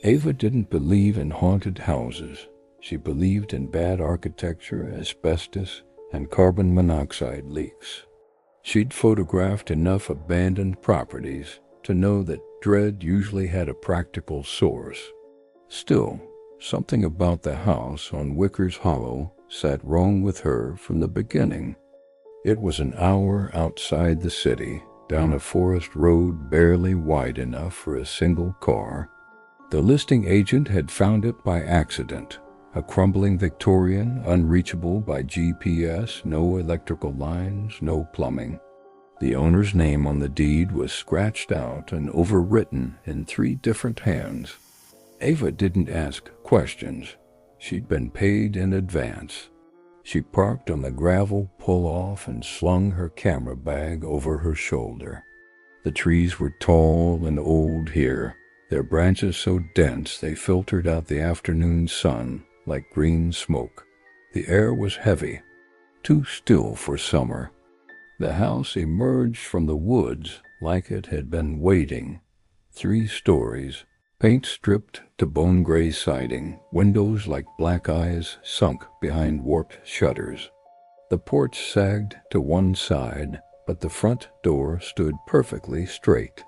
Ava didn't believe in haunted houses. She believed in bad architecture, asbestos, and carbon monoxide leaks. She'd photographed enough abandoned properties to know that dread usually had a practical source. Still, something about the house on Wicker's Hollow sat wrong with her from the beginning. It was an hour outside the city, down a forest road barely wide enough for a single car. The listing agent had found it by accident, a crumbling Victorian, unreachable by GPS, no electrical lines, no plumbing. The owner's name on the deed was scratched out and overwritten in 3 different hands. Ava didn't ask questions. She'd been paid in advance. She parked on the gravel pull-off and slung her camera bag over her shoulder. The trees were tall and old here, their branches so dense they filtered out the afternoon sun like green smoke. The air was heavy, too still for summer. The house emerged from the woods like it had been waiting. 3 stories, paint stripped to bone-gray siding, windows like black eyes sunk behind warped shutters. The porch sagged to one side, but the front door stood perfectly straight.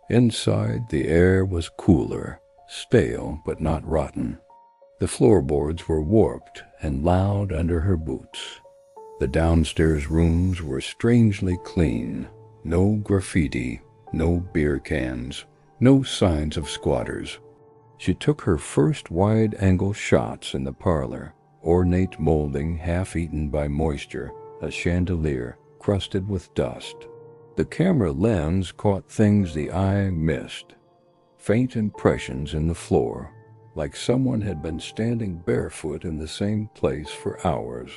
Inside, the air was cooler, stale but not rotten. The floorboards were warped and loud under her boots. The downstairs rooms were strangely clean. No graffiti, no beer cans, no signs of squatters. She took her first wide-angle shots in the parlor, ornate molding half-eaten by moisture, a chandelier crusted with dust. The camera lens caught things the eye missed. Faint impressions in the floor, like someone had been standing barefoot in the same place for hours.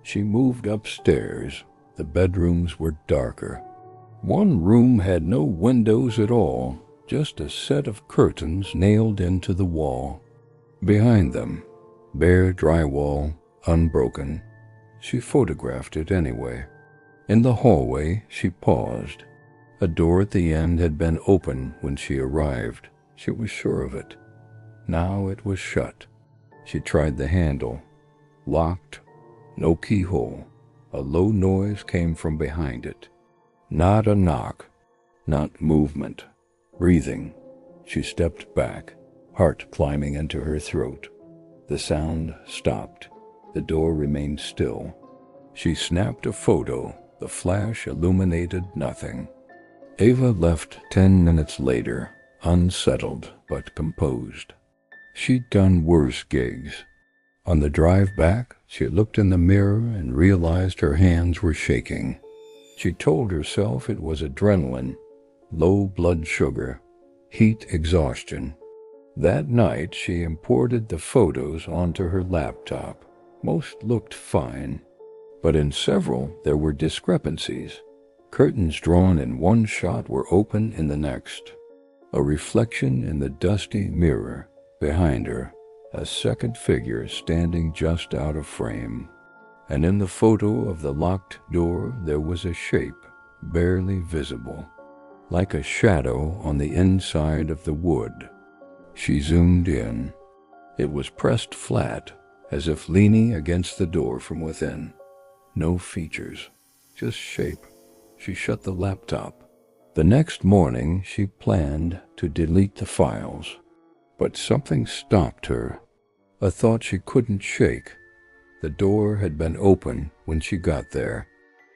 She moved upstairs. The bedrooms were darker. One room had no windows at all, just a set of curtains nailed into the wall. Behind them, bare drywall, unbroken. She photographed it anyway. In the hallway, she paused. A door at the end had been open when she arrived. She was sure of it. Now it was shut. She tried the handle. Locked. No keyhole. A low noise came from behind it. Not a knock. Not movement. Breathing. She stepped back, heart climbing into her throat. The sound stopped. The door remained still. She snapped a photo. The flash illuminated nothing. Ava left 10 minutes later, unsettled but composed. She'd done worse gigs. On the drive back, she looked in the mirror and realized her hands were shaking. She told herself it was adrenaline, low blood sugar, heat exhaustion. That night, she imported the photos onto her laptop. Most looked fine, but in several there were discrepancies. Curtains drawn in one shot were open in the next. A reflection in the dusty mirror behind her, a second figure standing just out of frame. And in the photo of the locked door there was a shape, barely visible, like a shadow on the inside of the wood. She zoomed in. It was pressed flat, as if leaning against the door from within. No features, just shape. She shut the laptop. The next morning she planned to delete the files, but something stopped her, a thought she couldn't shake. The door had been open when she got there.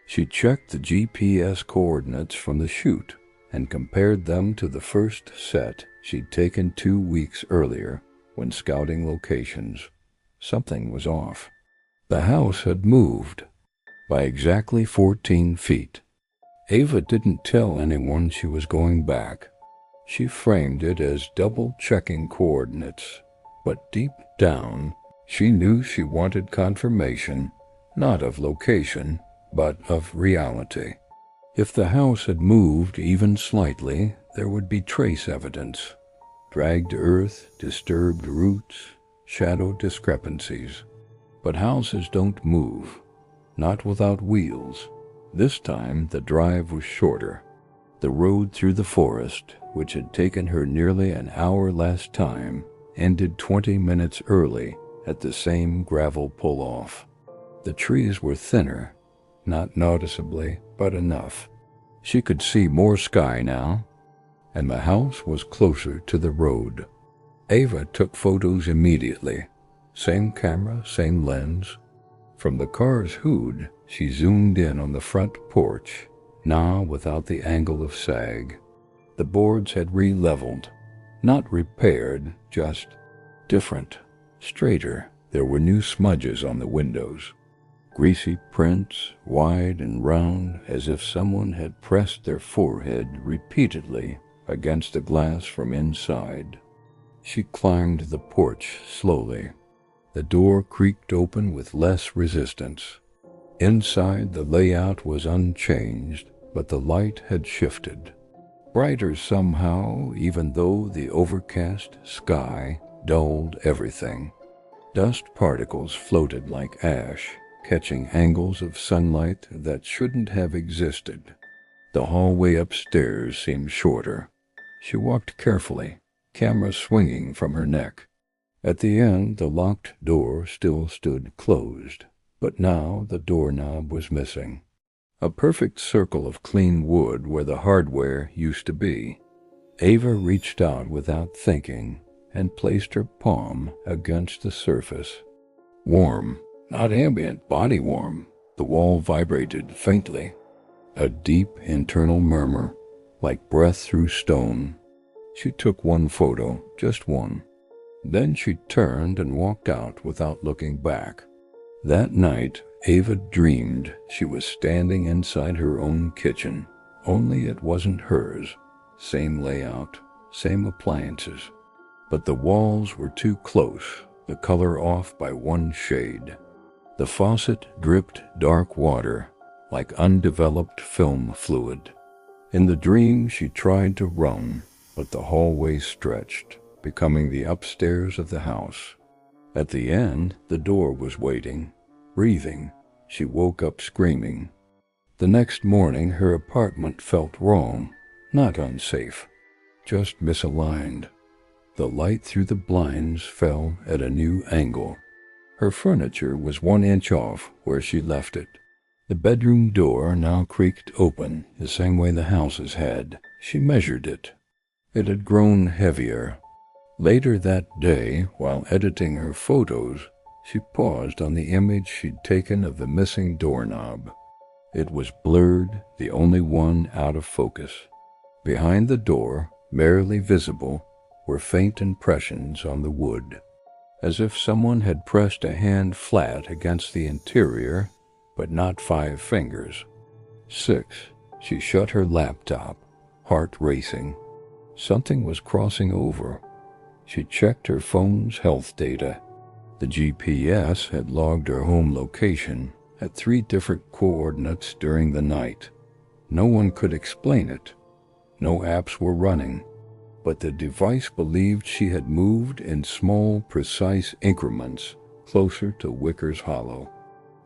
She checked the GPS coordinates from the shoot and compared them to the first set she'd taken 2 weeks earlier when scouting locations. Something was off. The house had moved by exactly 14 feet. Ava didn't tell anyone she was going back. She framed it as double-checking coordinates, but deep down, she knew she wanted confirmation, not of location, but of reality. If the house had moved even slightly, there would be trace evidence. Dragged earth, disturbed roots, shadow discrepancies. But houses don't move, not without wheels. This time the drive was shorter. The road through the forest, which had taken her nearly an hour last time, ended 20 minutes early at the same gravel pull-off. The trees were thinner, not noticeably, but enough. She could see more sky now, and the house was closer to the road. Ava took photos immediately. Same camera, same lens. From the car's hood, she zoomed in on the front porch, now without the angle of sag. The boards had re-leveled, not repaired, just different, straighter. There were new smudges on the windows. Greasy prints, wide and round, as if someone had pressed their forehead repeatedly against the glass from inside. She climbed the porch slowly. The door creaked open with less resistance. Inside, the layout was unchanged, but the light had shifted. Brighter somehow, even though the overcast sky dulled everything. Dust particles floated like ash, catching angles of sunlight that shouldn't have existed. The hallway upstairs seemed shorter. She walked carefully, camera swinging from her neck. At the end, the locked door still stood closed, but now the doorknob was missing. A perfect circle of clean wood where the hardware used to be. Ava reached out without thinking and placed her palm against the surface. Warm, not ambient, body warm. The wall vibrated faintly. A deep internal murmur, like breath through stone. She took one photo, just one. Then she turned and walked out without looking back. That night, Ava dreamed she was standing inside her own kitchen, only it wasn't hers. Same layout, same appliances. But the walls were too close, the color off by one shade. The faucet dripped dark water, like undeveloped film fluid. In the dream, she tried to run, but the hallway stretched, becoming the upstairs of the house. At the end, the door was waiting, breathing. She woke up screaming. The next morning, her apartment felt wrong, not unsafe, just misaligned. The light through the blinds fell at a new angle. Her furniture was 1 inch off where she left it. The bedroom door now creaked open, the same way the houses had. She measured it. It had grown heavier. Later that day, while editing her photos, she paused on the image she'd taken of the missing doorknob. It was blurred, the only one out of focus. Behind the door, barely visible, were faint impressions on the wood, as if someone had pressed a hand flat against the interior, but not 5 fingers. 6. She shut her laptop, heart racing. Something was crossing over. She checked her phone's health data. The GPS had logged her home location at 3 different coordinates during the night. No one could explain it. No apps were running, but the device believed she had moved in small, precise increments closer to Wicker's Hollow.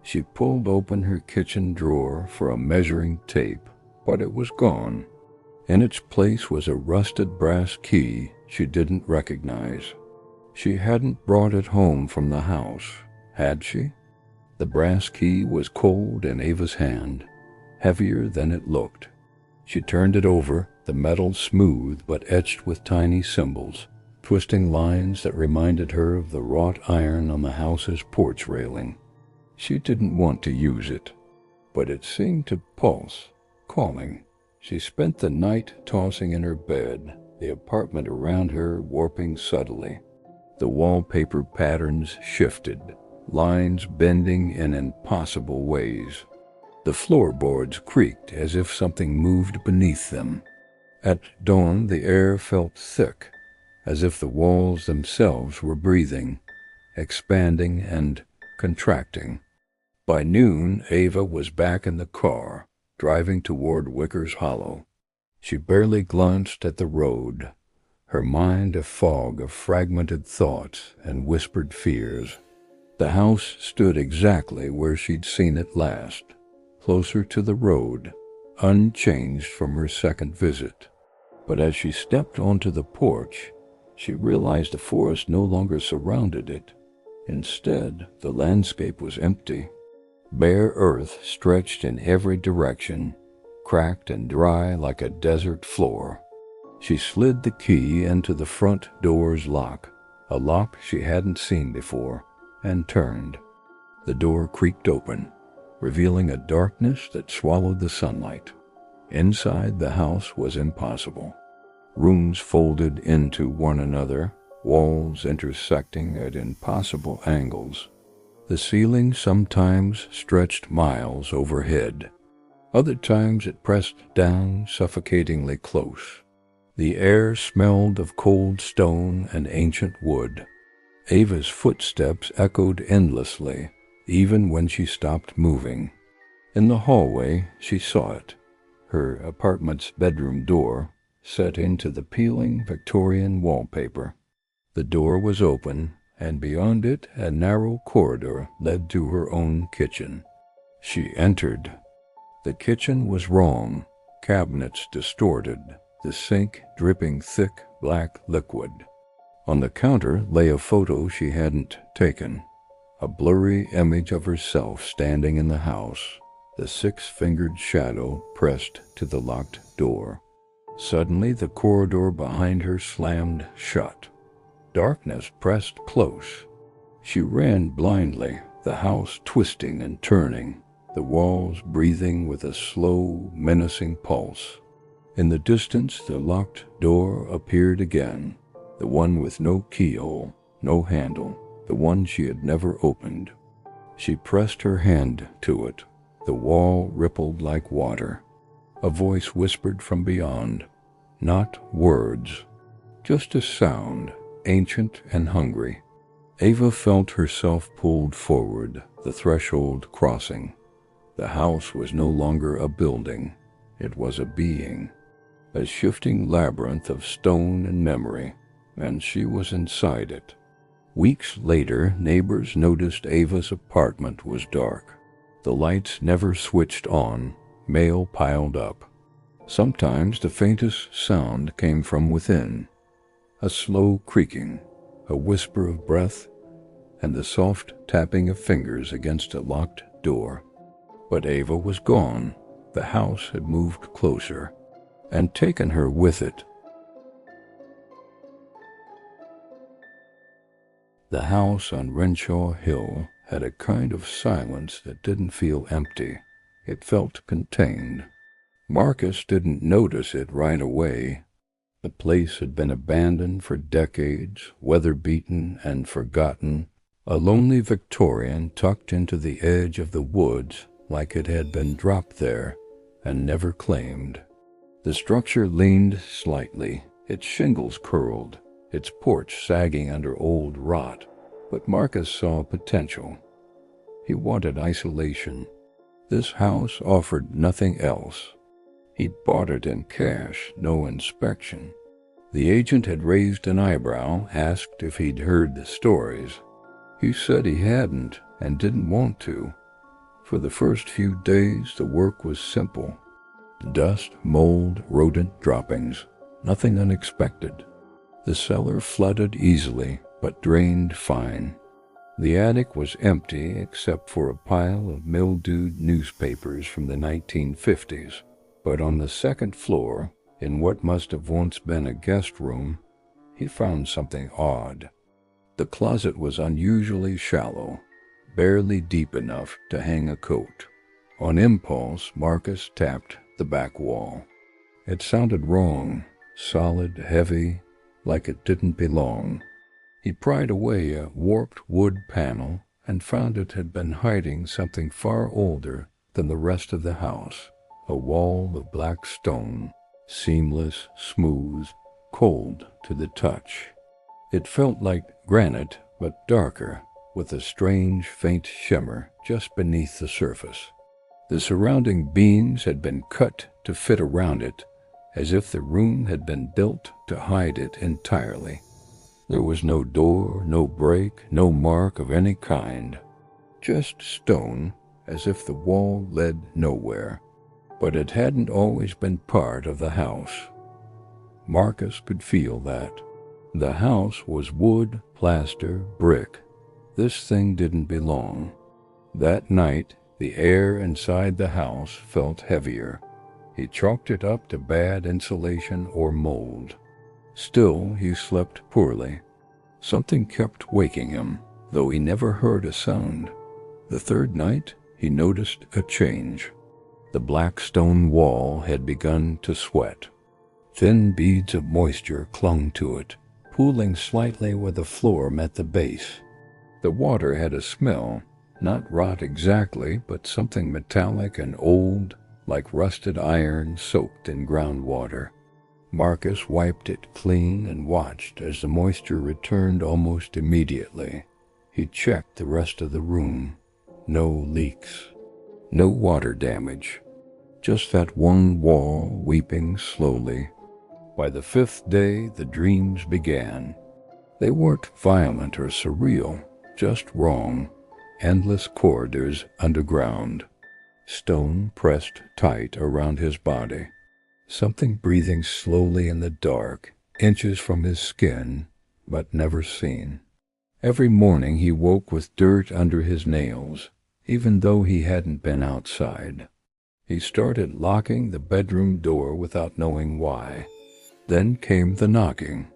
She pulled open her kitchen drawer for a measuring tape, but it was gone. In its place was a rusted brass key she didn't recognize. She hadn't brought it home from the house, had she? The brass key was cold in Ava's hand, heavier than it looked. She turned it over, the metal smooth but etched with tiny symbols, twisting lines that reminded her of the wrought iron on the house's porch railing. She didn't want to use it, but it seemed to pulse, calling. She spent the night tossing in her bed, the apartment around her warping subtly. The wallpaper patterns shifted, lines bending in impossible ways. The floorboards creaked as if something moved beneath them. At dawn, the air felt thick, as if the walls themselves were breathing, expanding and contracting. By noon, Ava was back in the car, driving toward Wicker's Hollow. She barely glanced at the road, her mind a fog of fragmented thoughts and whispered fears. The house stood exactly where she'd seen it last, closer to the road, unchanged from her second visit. But as she stepped onto the porch, she realized the forest no longer surrounded it. Instead, the landscape was empty. Bare earth stretched in every direction, cracked and dry like a desert floor. She slid the key into the front door's lock, a lock she hadn't seen before, and turned. The door creaked open, revealing a darkness that swallowed the sunlight. Inside the house was impossible. Rooms folded into one another, walls intersecting at impossible angles. The ceiling sometimes stretched miles overhead. Other times it pressed down suffocatingly close. The air smelled of cold stone and ancient wood. Ava's footsteps echoed endlessly, even when she stopped moving. In the hallway, she saw it. Her apartment's bedroom door, set into the peeling Victorian wallpaper. The door was open, and beyond it a narrow corridor led to her own kitchen. She entered. The kitchen was wrong, cabinets distorted, the sink dripping thick black liquid. On the counter lay a photo she hadn't taken, a blurry image of herself standing in the house, the six-fingered shadow pressed to the locked door. Suddenly the corridor behind her slammed shut. Darkness pressed close. She ran blindly, the house twisting and turning, the walls breathing with a slow, menacing pulse. In the distance, the locked door appeared again, the one with no keyhole, no handle, the one she had never opened. She pressed her hand to it. The wall rippled like water. A voice whispered from beyond, not words, just a sound, ancient and hungry. Ava felt herself pulled forward, the threshold crossing. The house was no longer a building. It was a being, a shifting labyrinth of stone and memory, and she was inside it. Weeks later, neighbors noticed Ava's apartment was dark. The lights never switched on, mail piled up. Sometimes the faintest sound came from within, a slow creaking, a whisper of breath, and the soft tapping of fingers against a locked door. But Ava was gone. The house had moved closer and taken her with it. The house on Renshaw Hill had a kind of silence that didn't feel empty. It felt contained. Marcus didn't notice it right away. The place had been abandoned for decades, weather-beaten and forgotten, a lonely Victorian tucked into the edge of the woods like it had been dropped there and never claimed. The structure leaned slightly, its shingles curled, its porch sagging under old rot, but Marcus saw potential. He wanted isolation. This house offered nothing else. He'd bought it in cash, no inspection. The agent had raised an eyebrow, asked if he'd heard the stories. He said he hadn't and didn't want to. For the first few days, the work was simple. Dust, mold, rodent droppings, nothing unexpected. The cellar flooded easily, but drained fine. The attic was empty except for a pile of mildewed newspapers from the 1950s. But on the second floor, in what must have once been a guest room, he found something odd. The closet was unusually shallow, barely deep enough to hang a coat. On impulse, Marcus tapped the back wall. It sounded wrong, solid, heavy, like it didn't belong. He pried away a warped wood panel and found it had been hiding something far older than the rest of the house. A wall of black stone, seamless, smooth, cold to the touch. It felt like granite, but darker, with a strange, faint shimmer just beneath the surface. The surrounding beams had been cut to fit around it, as if the room had been built to hide it entirely. There was no door, no break, no mark of any kind. Just stone, as if the wall led nowhere. but it hadn't always been part of the house. Marcus could feel that. The house was wood, plaster, brick. This thing didn't belong. That night, the air inside the house felt heavier. He chalked it up to bad insulation or mold. Still, he slept poorly. Something kept waking him, though he never heard a sound. The third night, he noticed a change. The black stone wall had begun to sweat. Thin beads of moisture clung to it, pooling slightly where the floor met the base. The water had a smell, not rot exactly, but something metallic and old, like rusted iron soaked in groundwater. Marcus wiped it clean and watched as the moisture returned almost immediately. He checked the rest of the room. No leaks. No water damage. Just that one wall weeping slowly. By the fifth day, the dreams began. They weren't violent or surreal, just wrong. Endless corridors underground. Stone pressed tight around his body. Something breathing slowly in the dark, inches from his skin, but never seen. Every morning he woke with dirt under his nails, even though he hadn't been outside. He started locking the bedroom door without knowing why. Then came the knocking.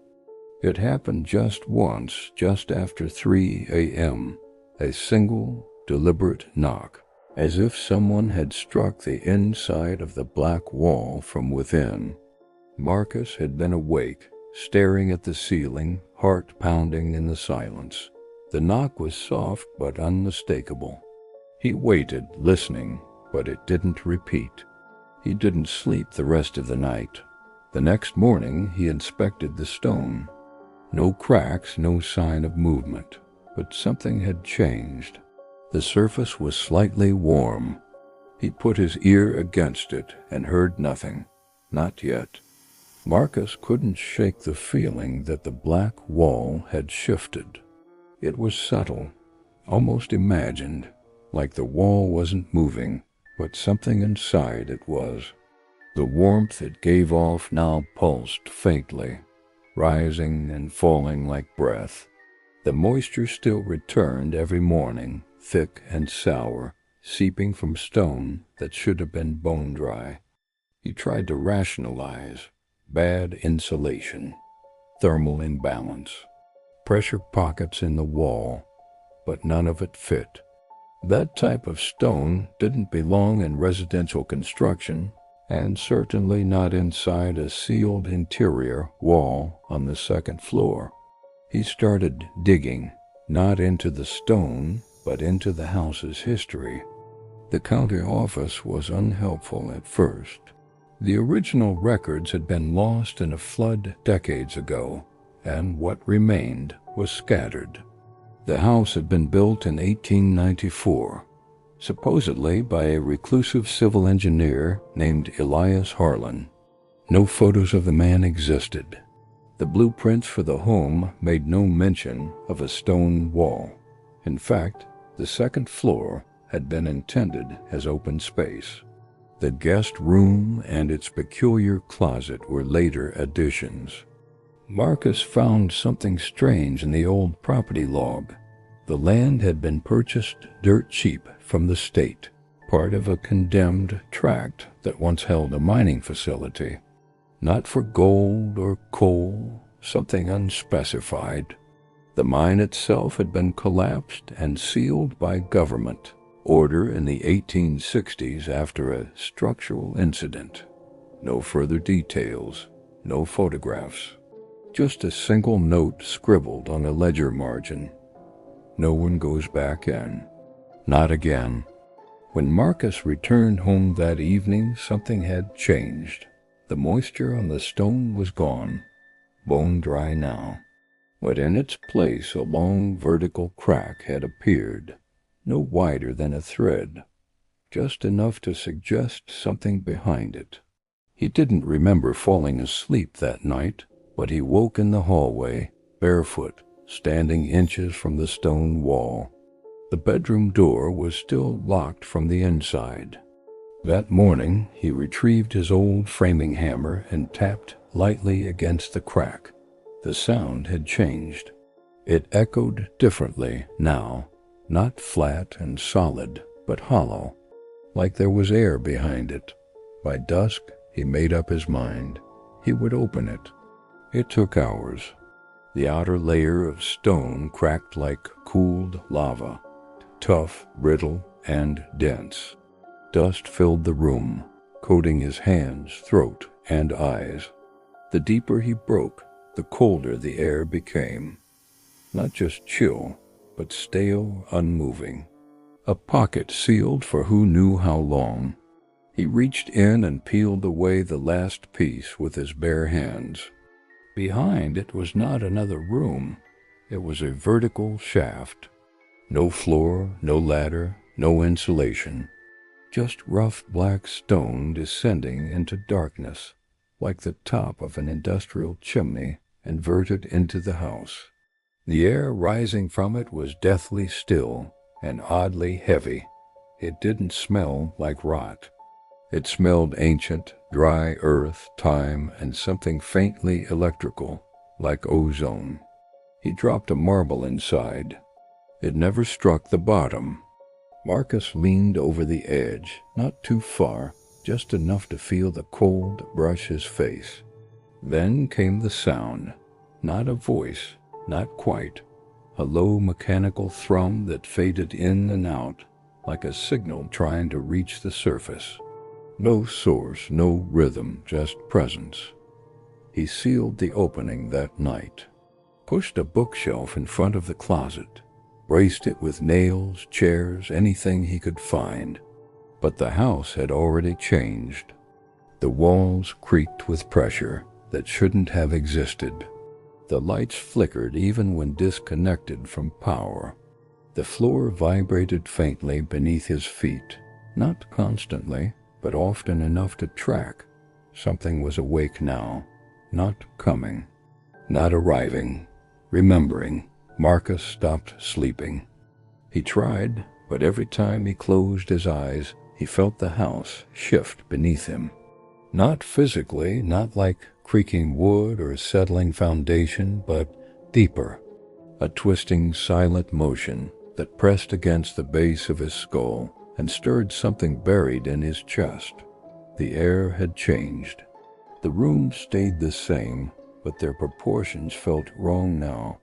It happened just once, just after 3 a.m., a single, deliberate knock, as if someone had struck the inside of the black wall from within. Marcus had been awake, staring at the ceiling, heart pounding in the silence. The knock was soft but unmistakable. He waited, listening, but it didn't repeat. He didn't sleep the rest of the night. The next morning he inspected the stone. No cracks, no sign of movement, but something had changed. The surface was slightly warm. He put his ear against it and heard nothing. Not yet. Marcus couldn't shake the feeling that the black wall had shifted. It was subtle, almost imagined, like the wall wasn't moving, but something inside it was. The warmth it gave off now pulsed faintly, rising and falling like breath. The moisture still returned every morning, thick and sour, seeping from stone that should have been bone dry. He tried to rationalize. Bad insulation, thermal imbalance, pressure pockets in the wall, but none of it fit. That type of stone didn't belong in residential construction, and certainly not inside a sealed interior wall on the second floor. He started digging, not into the stone, but into the house's history. The county office was unhelpful at first. The original records had been lost in a flood decades ago, and what remained was scattered. The house had been built in 1894, supposedly by a reclusive civil engineer named Elias Harlan. No photos of the man existed. The blueprints for the home made no mention of a stone wall. In fact, the second floor had been intended as open space. The guest room and its peculiar closet were later additions. Marcus found something strange in the old property log. The land had been purchased dirt cheap from the state, part of a condemned tract that once held a mining facility. Not for gold or coal, something unspecified. The mine itself had been collapsed and sealed by government order in the 1860s after a structural incident. No further details, no photographs, just a single note scribbled on a ledger margin. No one goes back in. Not again. When Marcus returned home that evening, something had changed. The moisture on the stone was gone, bone dry now. But in its place a long vertical crack had appeared, no wider than a thread, just enough to suggest something behind it. He didn't remember falling asleep that night, but he woke in the hallway, barefoot, standing inches from the stone wall. The bedroom door was still locked from the inside. That morning, he retrieved his old framing hammer and tapped lightly against the crack. The sound had changed. It echoed differently now, not flat and solid, but hollow, like there was air behind it. By dusk, he made up his mind. He would open it. It took hours. The outer layer of stone cracked like cooled lava, tough, brittle, and dense. Dust filled the room, coating his hands, throat, and eyes. The deeper he broke, the colder the air became. Not just chill, but stale, unmoving. A pocket sealed for who knew how long. He reached in and peeled away the last piece with his bare hands. Behind it was not another room. It was a vertical shaft. No floor, no ladder, no insulation. Just rough black stone descending into darkness, like the top of an industrial chimney inverted into the house. The air rising from it was deathly still and oddly heavy. It didn't smell like rot. It smelled ancient, dry earth, time, and something faintly electrical, like ozone. He dropped a marble inside. It never struck the bottom. Marcus leaned over the edge, not too far, just enough to feel the cold brush his face. Then came the sound. Not a voice, not quite. A low mechanical thrum that faded in and out, like a signal trying to reach the surface. No source, no rhythm, just presence. He sealed the opening that night, pushed a bookshelf in front of the closet, braced it with nails, chairs, anything he could find. But the house had already changed. The walls creaked with pressure that shouldn't have existed. The lights flickered even when disconnected from power. The floor vibrated faintly beneath his feet, not constantly, but often enough to track. Something was awake now, not coming, not arriving, remembering. Marcus stopped sleeping. He tried, but every time he closed his eyes, he felt the house shift beneath him. Not physically, not like creaking wood or settling foundation, but deeper. A twisting, silent motion that pressed against the base of his skull and stirred something buried in his chest. The air had changed. The rooms stayed the same, but their proportions felt wrong now.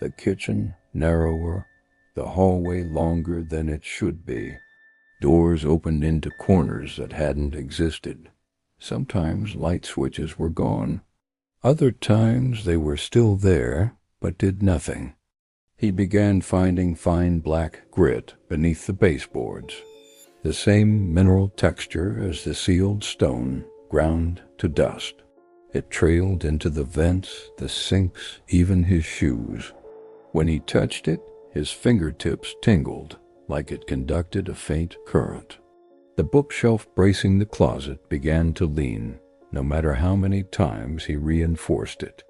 The kitchen narrower, the hallway longer than it should be. Doors opened into corners that hadn't existed. Sometimes light switches were gone. Other times they were still there, but did nothing. He began finding fine black grit beneath the baseboards. The same mineral texture as the sealed stone, ground to dust. It trailed into the vents, the sinks, even his shoes. When he touched it, his fingertips tingled, like it conducted a faint current. The bookshelf bracing the closet began to lean, no matter how many times he reinforced it.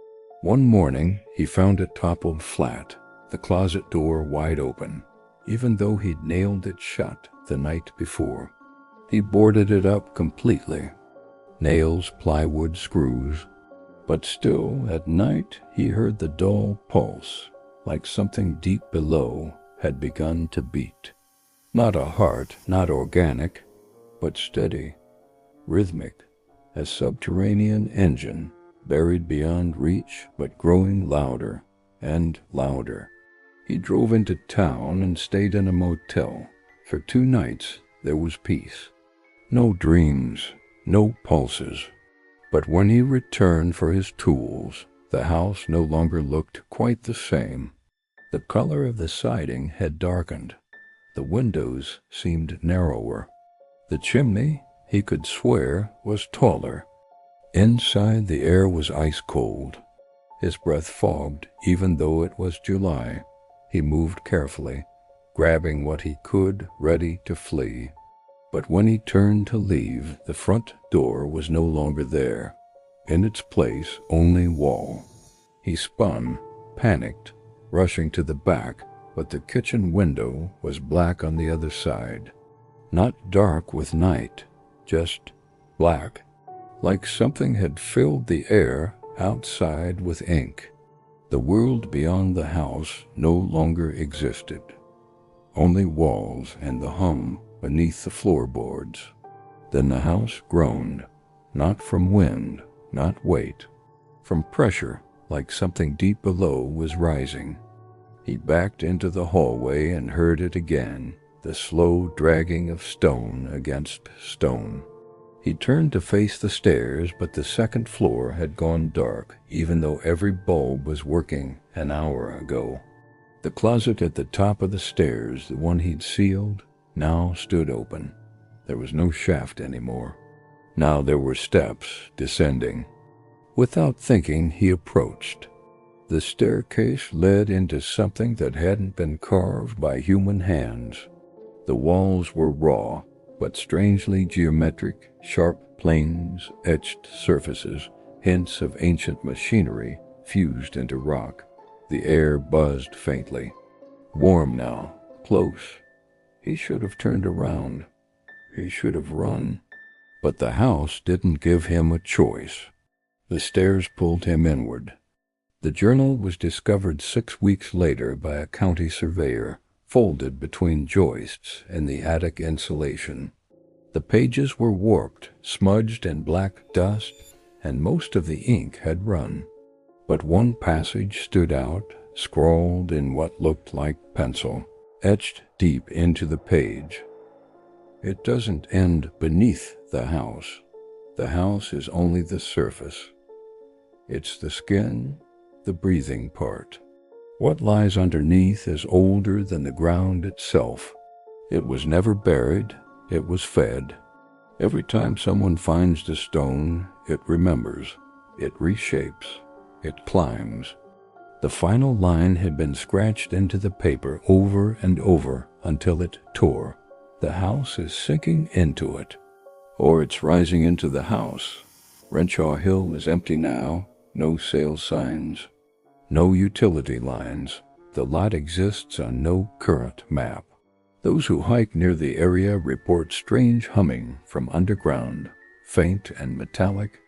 One morning, he found it toppled flat, the closet door wide open, even though he'd nailed it shut the night before. He boarded it up completely. Nails, plywood, screws. But still, at night, he heard the dull pulse, like something deep below had begun to beat. Not a heart, not organic, but steady, rhythmic, a subterranean engine, buried beyond reach, but growing louder and louder. He drove into town and stayed in a motel. For 2 nights, there was peace. No dreams, no pulses. But when he returned for his tools, the house no longer looked quite the same. The color of the siding had darkened. The windows seemed narrower. The chimney, he could swear, was taller. Inside, the air was ice cold. His breath fogged, even though it was July. He moved carefully, grabbing what he could, ready to flee. But when he turned to leave, the front door was no longer there. In its place, only wall. He spun, panicked, rushing to the back, but the kitchen window was black on the other side. Not dark with night, just black, like something had filled the air outside with ink. The world beyond the house no longer existed. Only walls and the hum beneath the floorboards. Then the house groaned, not from wind, not weight, from pressure, like something deep below was rising. He backed into the hallway and heard it again, the slow dragging of stone against stone. He turned to face the stairs, but the second floor had gone dark, even though every bulb was working an hour ago. The closet at the top of the stairs, the one he'd sealed, now stood open. There was no shaft anymore. Now there were steps descending. Without thinking, he approached. The staircase led into something that hadn't been carved by human hands. The walls were raw, but strangely geometric, sharp planes, etched surfaces, hints of ancient machinery fused into rock. The air buzzed faintly. Warm now, close. He should have turned around. He should have run. But the house didn't give him a choice. The stairs pulled him inward. The journal was discovered 6 weeks later by a county surveyor, folded between joists in the attic insulation. The pages were warped, smudged in black dust, and most of the ink had run. But one passage stood out, scrawled in what looked like pencil, etched deep into the page. It doesn't end beneath the house. The house is only the surface. It's the skin, the breathing part. What lies underneath is older than the ground itself. It was never buried, it was fed. Every time someone finds the stone, it remembers, it reshapes, it climbs. The final line had been scratched into the paper over and over until it tore. The house is sinking into it, or it's rising into the house. Renshaw Hill is empty now, no sale signs. No utility lines. The lot exists on no current map. Those who hike near the area report strange humming from underground, faint and metallic,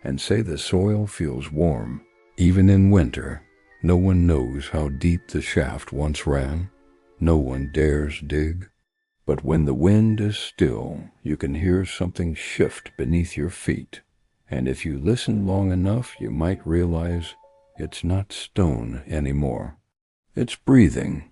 and say the soil feels warm. Even in winter, no one knows how deep the shaft once ran. No one dares dig. But when the wind is still, you can hear something shift beneath your feet. And if you listen long enough, you might realize it's not stone anymore. It's breathing,